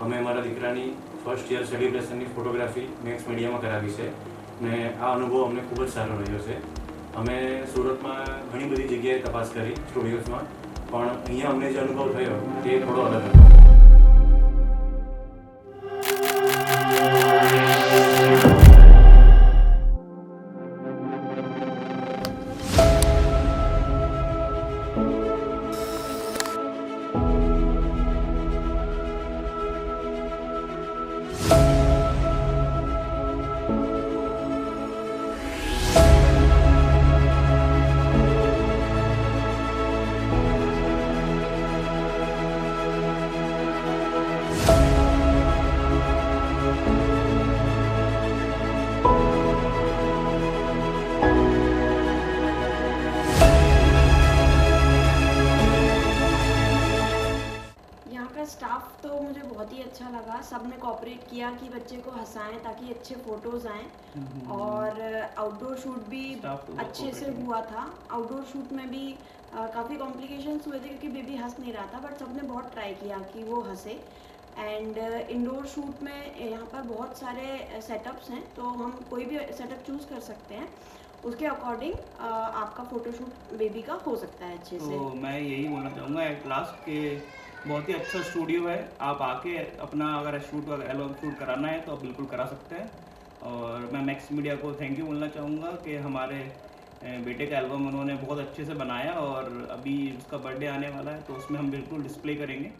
અમે અમારા દીકરાની ફર્સ્ટ યર સેલિબ્રેશનની ફોટોગ્રાફી મેક્સ મીડિયામાં કરાવી છે ને આ અનુભવ અમને ખૂબ જ સારો રહ્યો છે. અમે સુરતમાં ઘણી બધી જગ્યાએ તપાસ કરી સ્ટુડિયોઝમાં, પણ અહીંયા અમને જે અનુભવ થયો તે થોડો અલગ હતો. स्टाफ तो मुझे बहुत ही अच्छा लगा. सबने कोऑपरेट किया कि बच्चे को हंसाएं ताकि अच्छे फोटोज आएँ. और आउटडोर शूट भी अच्छे से हुआ था. आउटडोर शूट में भी काफ़ी कॉम्प्लिकेशंस हुए थे क्योंकि बेबी हंस नहीं रहा था, बट सबने बहुत ट्राई किया कि वो हंसे. एंड इंडोर शूट में यहाँ पर बहुत सारे सेटअप्स हैं, तो हम कोई भी सेटअप चूज़ कर सकते हैं. उसके अकॉर्डिंग आपका फ़ोटोशूट बेबी का हो सकता है अच्छे से. तो मैं यही बोलना चाहूँगा एट लास्ट के बहुत ही अच्छा स्टूडियो है. आप आके अपना अगर एल्बम शूट कराना है तो आप बिल्कुल करा सकते हैं. और मैं मैक्स मीडिया को थैंक यू बोलना चाहूँगा कि हमारे बेटे का एल्बम उन्होंने बहुत अच्छे से बनाया, और अभी उसका बर्थडे आने वाला है तो उसमें हम बिल्कुल डिस्प्ले करेंगे.